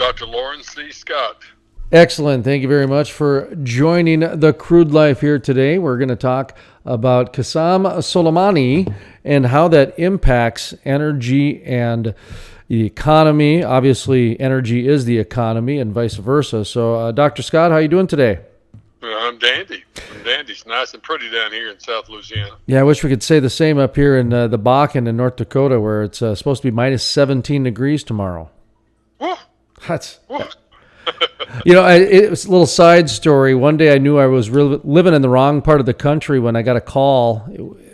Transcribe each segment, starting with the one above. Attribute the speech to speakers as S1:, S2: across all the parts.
S1: Dr. Loren C. Scott.
S2: Excellent. Thank you very much for joining the Crude Life here today. We're going to talk about Qasem Soleimani and how that impacts energy and the economy. Obviously, energy is the economy and vice versa. So, Dr. Scott, how are you doing today?
S1: I'm dandy. It's nice and pretty down here in South Louisiana.
S2: Yeah, I wish we could say the same up here in the Bakken in North Dakota, where it's supposed to be minus 17 degrees tomorrow.
S1: Woo.
S2: That's... Woo. It was a little side story. One day I knew I was living in the wrong part of the country when I got a call.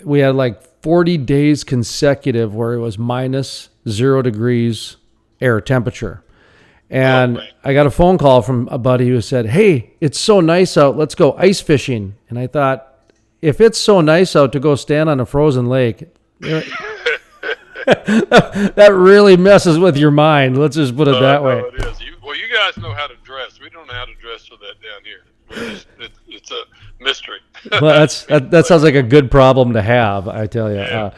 S2: We had like 40 days consecutive where it was minus 0 degrees air temperature. And I got a phone call from a buddy who said, "Hey, it's so nice out. Let's go ice fishing." And I thought, if it's so nice out to go stand on a frozen lake, that really messes with your mind. Let's just put it that way.
S1: No, it is. You guys know how to dress. We don't know how to dress for that down here. It's a mystery.
S2: Well, that sounds like a good problem to have, I tell you.
S1: Yeah.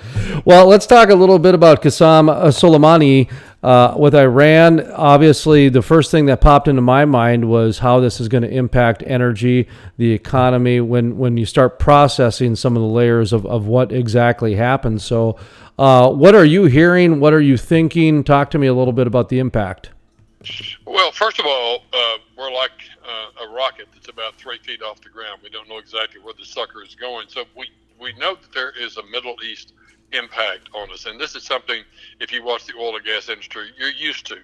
S2: Well, let's talk a little bit about Qasem Soleimani with Iran. Obviously, the first thing that popped into my mind was how this is going to impact energy, the economy, when you start processing some of the layers of what exactly happened. So what are you hearing? What are you thinking? Talk to me a little bit about the impact.
S1: Well, first of all, we're like a rocket that's about 3 feet off the ground. We don't know exactly where the sucker is going. So we know that there is a Middle East impact on us. And this is something, if you watch the oil and gas industry, you're used to.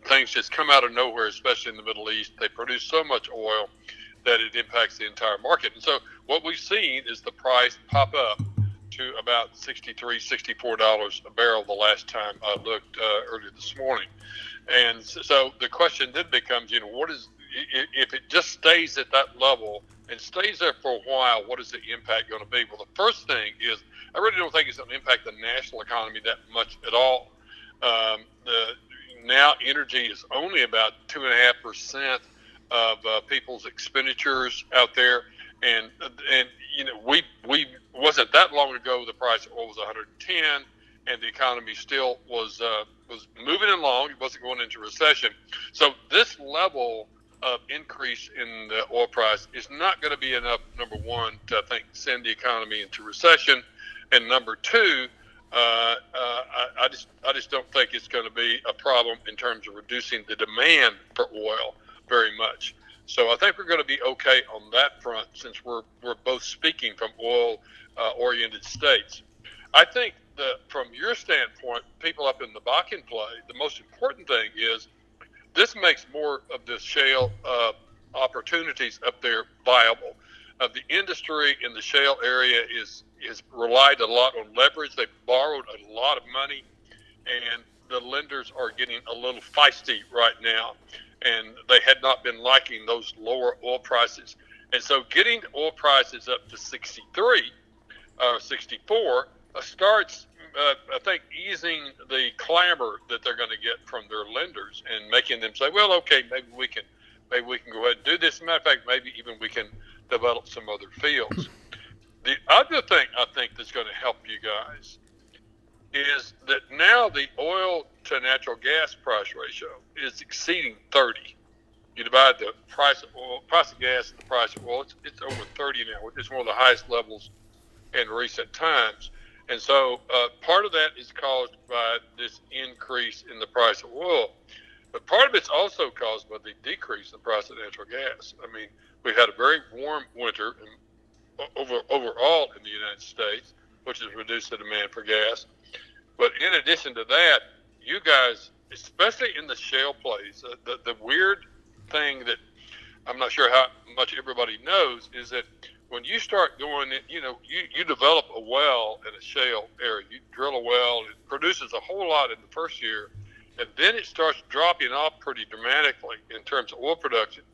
S1: Things just come out of nowhere, especially in the Middle East. They produce so much oil that it impacts the entire market. And so what we've seen is the price pop up to about $63, $64 a barrel the last time I looked earlier this morning. And so the question then becomes, what is, if it just stays at that level and stays there for a while, what is the impact going to be? Well, the first thing is, I really don't think it's going to impact the national economy that much at all. Now energy is only about 2.5% of people's expenditures out there. And we wasn't that long ago, the price of oil was 110, and the economy still was moving along. It wasn't going into recession. So this level of increase in the oil price is not going to be enough, number one, to, I think, send the economy into recession. And number two, I just don't think it's going to be a problem in terms of reducing the demand for oil very much. So I think we're going to be okay on that front, since we're both speaking from oil-oriented states. I think that from your standpoint, people up in the Bakken play, the most important thing is this makes more of the shale opportunities up there viable. The industry in the shale area is relied a lot on leverage. They've borrowed a lot of money, and the lenders are getting a little feisty right now. And they had not been liking those lower oil prices. And so getting oil prices up to 63, 64 starts, I think, easing the clamor that they're going to get from their lenders and making them say, well, okay, maybe we can go ahead and do this. As a matter of fact, maybe even we can develop some other fields. The other thing I think that's going to help you guys is that now the oil to natural gas price ratio is exceeding 30. You divide the price of gas and the price of oil, it's over 30 now, which is one of the highest levels in recent times. And so part of that is caused by this increase in the price of oil. But part of it's also caused by the decrease in the price of natural gas. I mean, we've had a very warm winter overall in the United States, which has reduced the demand for gas. But in addition to that, you guys, especially in the shale plays, the weird thing that I'm not sure how much everybody knows is that when you start going, you develop a well in a shale area. You drill a well, it produces a whole lot in the first year, and then it starts dropping off pretty dramatically in terms of oil production.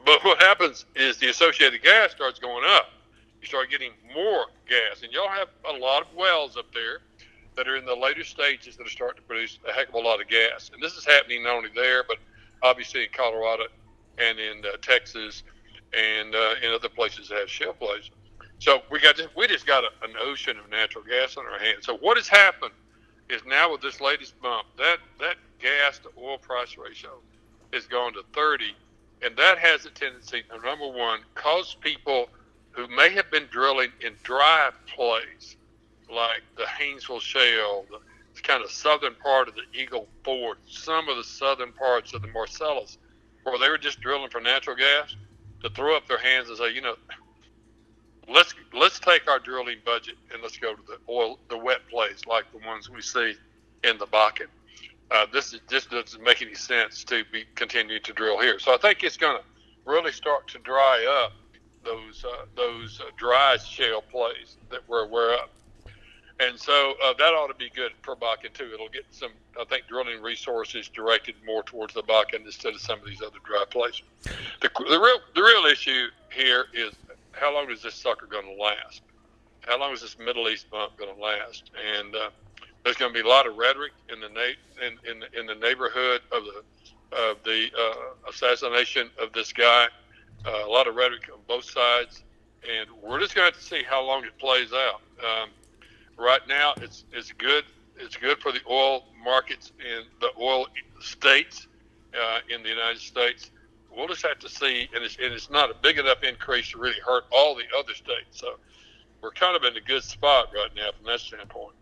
S1: But what happens is the associated gas starts going up. You start getting more gas, and y'all have a lot of wells up there that are in the later stages that are starting to produce a heck of a lot of gas. And this is happening not only there, but obviously in Colorado and in Texas and in other places that have shale plays. So we just got an ocean of natural gas on our hands. So what has happened is now with this latest bump, that gas to oil price ratio has gone to 30, and that has a tendency to, number one, cause people who may have been drilling in dry plays like the Haynesville Shale, the kind of southern part of the Eagle Ford, some of the southern parts of the Marcellus, where they were just drilling for natural gas, to throw up their hands and say, let's take our drilling budget and let's go to the wet plays like the ones we see in the Bakken. This doesn't make any sense to be continuing to drill here. So I think it's going to really start to dry up those dry shale plays that we're aware of. And so that ought to be good for Bakken too. It'll get some, I think, drilling resources directed more towards the Bakken instead of some of these other dry places. The real issue here is, how long is this sucker going to last? How long is this Middle East bump going to last? And there's going to be a lot of rhetoric in the neighborhood of the assassination of this guy. A lot of rhetoric on both sides, and we're just going to have to see how long it plays out. Right now, it's good. It's good for the oil markets in the oil states in the United States. We'll just have to see, and it's not a big enough increase to really hurt all the other states. So we're kind of in a good spot right now from that standpoint.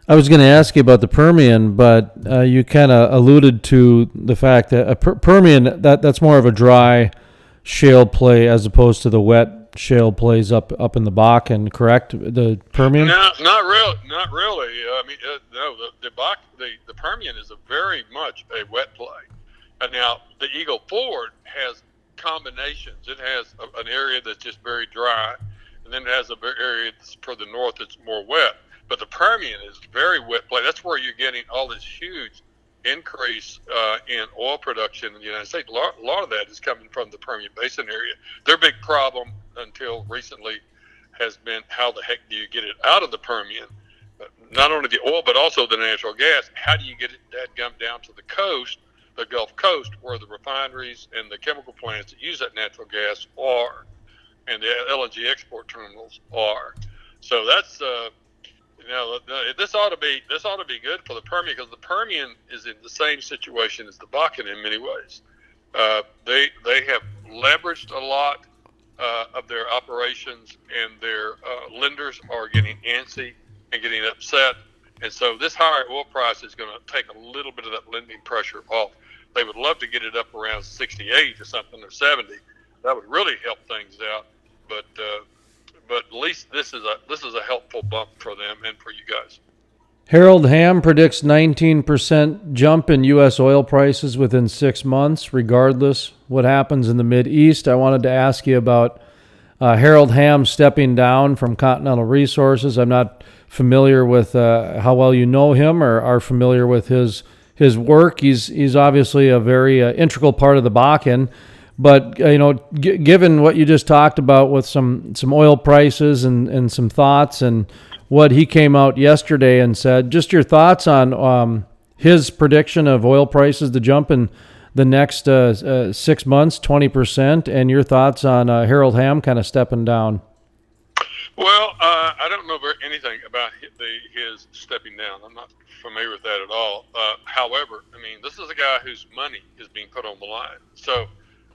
S2: I was going to ask you about the Permian, but you kind of alluded to the fact that Permian, that's more of a dry shale play as opposed to the wet shale plays up in the Bakken, correct? The Permian?
S1: No, not really. I mean, no. The Permian is very much a wet play. And now the Eagle Ford has combinations. It has an area that's just very dry, and then it has an area that's for the north that's more wet. But the Permian is very wet play. That's where you're getting all this huge increase in oil production in the United States. A lot of that is coming from the Permian Basin area. Their big problem until recently has been, how the heck do you get it out of the Permian? Not only the oil, but also the natural gas. How do you get it down to the coast, the Gulf Coast, where the refineries and the chemical plants that use that natural gas are, and the LNG export terminals are? So that's this ought to be good for the Permian, because the Permian is in the same situation as the Bakken in many ways. They have leveraged a lot of their operations, and their lenders are getting antsy and getting upset. And so this higher oil price is going to take a little bit of that lending pressure off. They would love to get it up around 68 or something, or 70. That would really help things out. But at least this is a helpful bump for them and for you guys.
S2: Harold Hamm predicts 19% jump in U.S. oil prices within 6 months, regardless what happens in the Mideast. I wanted to ask you about Harold Hamm stepping down from Continental Resources. I'm not familiar with how well you know him or are familiar with his work. He's obviously a very integral part of the Bakken. But given what you just talked about with some oil prices and some thoughts, and what he came out yesterday and said, just your thoughts on his prediction of oil prices to jump in the next 6 months, 20%, and your thoughts on Harold Hamm kind of stepping down.
S1: Well, I don't know anything about his stepping down. I'm not familiar with that at all. However, I mean, this is a guy whose money is being put on the line. So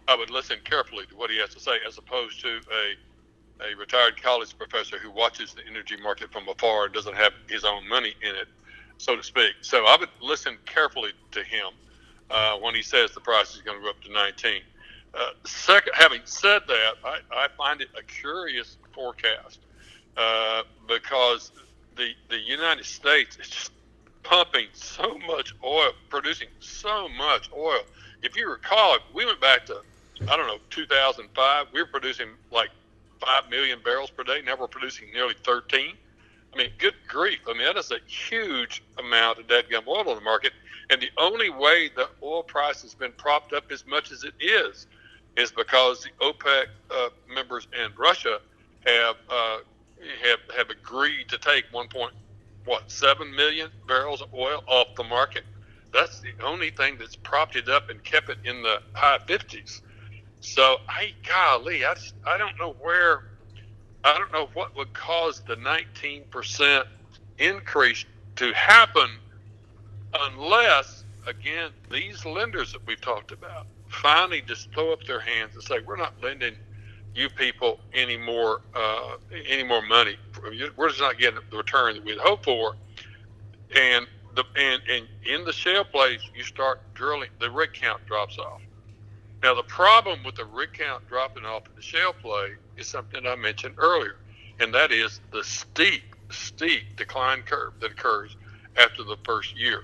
S1: I would listen carefully to what he has to say, as opposed to a retired college professor who watches the energy market from afar and doesn't have his own money in it, so to speak. So I would listen carefully to him when he says the price is going to go up to 19. Having said that, I find it a curious forecast because the United States is just pumping so much oil, producing so much oil. If you recall, we went back to, 2005, we were producing like 5 million barrels per day. Now we're producing nearly 13. I mean, good grief. I mean, that is a huge amount of dead-gum oil on the market. And the only way the oil price has been propped up as much as it is because the OPEC members and Russia have agreed to take 1.7 million barrels of oil off the market. That's the only thing that's propped it up and kept it in the high 50s. So, I don't know what would cause the 19% increase to happen unless again, these lenders that we've talked about finally just throw up their hands and say, we're not lending you people any more money. We're just not getting the return that we'd hoped for. And in the shale plays, you start drilling, the rig count drops off. Now, the problem with the rig count dropping off in the shale play is something I mentioned earlier, and that is the steep decline curve that occurs after the first year.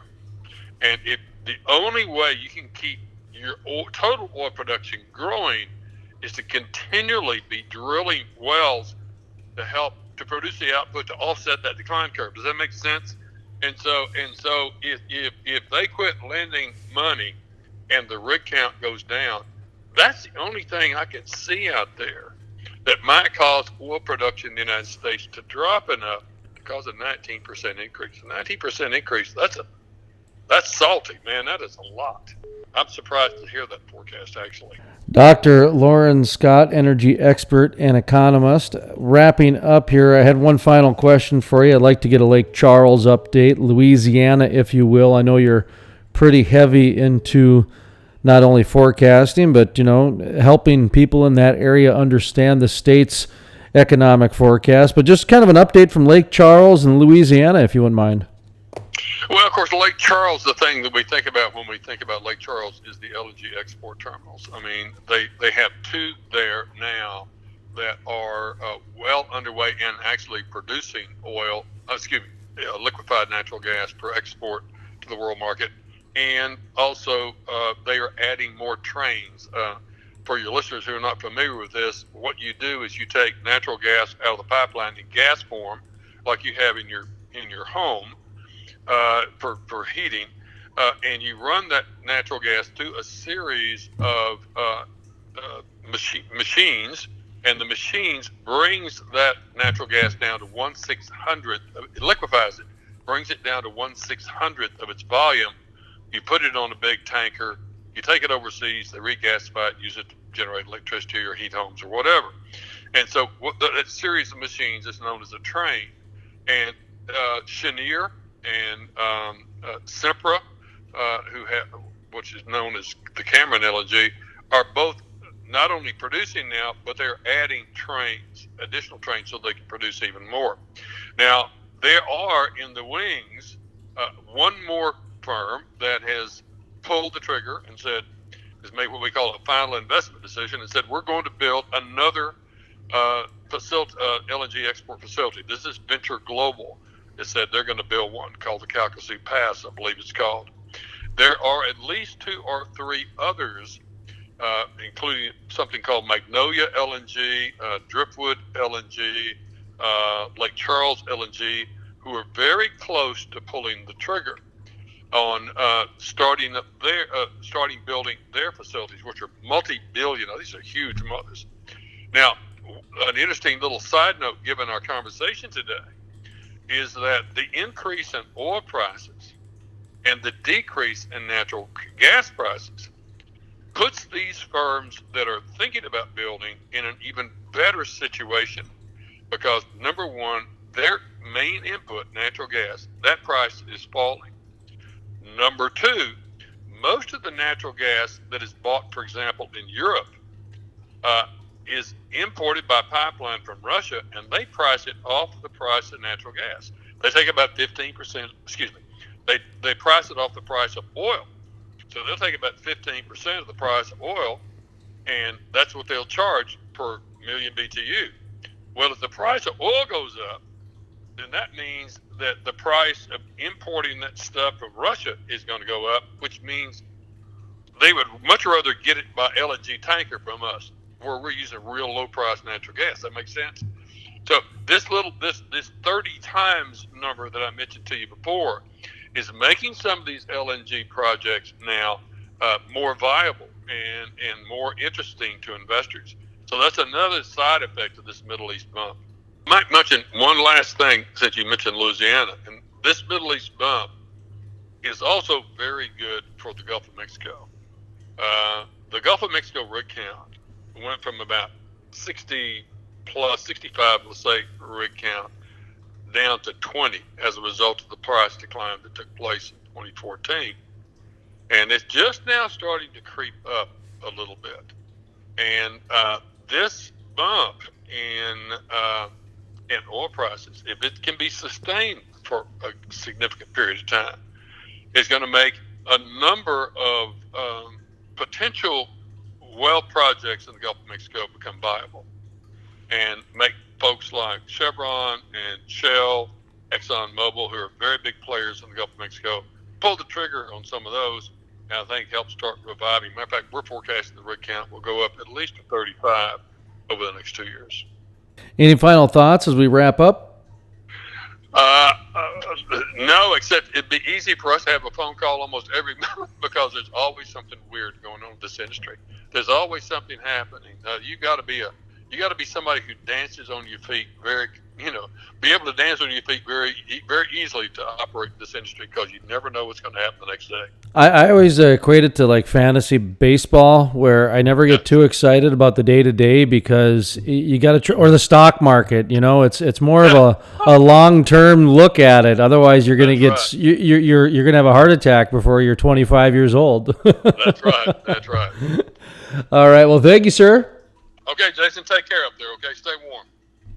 S1: And the only way you can keep your total oil production growing is to continually be drilling wells to help to produce the output to offset that decline curve. Does that make sense? And so if they quit lending money and the rig count goes down, that's the only thing I can see out there that might cause oil production in the United States to drop enough to cause a 19% increase. A 19% increase, that's salty, man. That is a lot. I'm surprised to hear that forecast, actually.
S2: Dr. Loren Scott, energy expert and economist. Wrapping up here, I had one final question for you. I'd like to get a Lake Charles update, Louisiana, if you will. I know you're pretty heavy into not only forecasting, but, helping people in that area understand the state's economic forecast. But just kind of an update from Lake Charles and Louisiana, if you wouldn't mind.
S1: Well, of course, Lake Charles, the thing that we think about when we think about Lake Charles is the LNG export terminals. I mean, they have two there now that are well underway and actually producing liquefied natural gas for export to the world market. And also, they are adding more trains. For your listeners who are not familiar with this, what you do is you take natural gas out of the pipeline in gas form, like you have in your home, for heating, and you run that natural gas through a series of machines, and the machines brings that natural gas down to 1/600. It liquefies it, brings it down to 1/600 of its volume. You put it on a big tanker. You take it overseas. They regasify it, use it to generate electricity or heat homes or whatever. And so that series of machines is known as a train. And Cheniere and Sempra, which is known as the Cameron LNG, are both not only producing now, but they're adding additional trains, so they can produce even more. Now, there are in the wings one more firm that has pulled the trigger and has made what we call a final investment decision and said, we're going to build another LNG export facility. This is Venture Global. It said they're going to build one called the Calcasieu Pass, I believe it's called. There are at least 2 or 3 others, including something called Magnolia LNG, Driftwood LNG, Lake Charles LNG, who are very close to pulling the trigger on starting building their facilities, which are multi-billion. These are huge mothers. Now, an interesting little side note, given our conversation today, is that the increase in oil prices and the decrease in natural gas prices puts these firms that are thinking about building in an even better situation, because number one, their main input, natural gas, that price is falling. Number two, most of the natural gas that is bought, for example, in Europe, is imported by pipeline from Russia, and they price it off the price of natural gas. They take about 15%, they price it off the price of oil. So they'll take about 15% of the price of oil, and that's what they'll charge per million BTU. Well, if the price of oil goes up, then that means that the price of importing that stuff from Russia is going to go up, which means they would much rather get it by LNG tanker from us, where we're using real low price natural gas. That makes sense? So this 30 times number that I mentioned to you before is making some of these LNG projects now more viable and more interesting to investors. So that's another side effect of this Middle East bump. I might mention one last thing, since you mentioned Louisiana, and this Middle East bump is also very good for the Gulf of Mexico. The Gulf of Mexico rig count went from about 60 plus 65, let's say, rig count, down to 20 as a result of the price decline that took place in 2014. and it's just now starting to creep up a little bit. And this bump in oil prices, if it can be sustained for a significant period of time, is going to make a number of potential well projects in the Gulf of Mexico become viable, and make folks like Chevron and Shale, ExxonMobil, who are very big players in the Gulf of Mexico, pull the trigger on some of those, and I think help start reviving. Matter of fact, we're forecasting the rig count will go up at least to 35 over the next 2 years.
S2: Any final thoughts as we wrap up?
S1: No, except it'd be easy for us to have a phone call almost every month because there's always something weird going on in this industry. There's always something happening. You got to be somebody who dances on your feet be able to dance on your feet very easily to operate this industry, because you never know what's going to happen the next day. I
S2: always equate it to like fantasy baseball, where I never get too excited about the day to day, because you got to, or the stock market, it's more of a long term look at it. Otherwise, you're going to get you're going to have a heart attack before you're 25 years old.
S1: That's right.
S2: All right. Well, thank you, sir.
S1: Okay, Jason, take care up there. Okay, stay warm.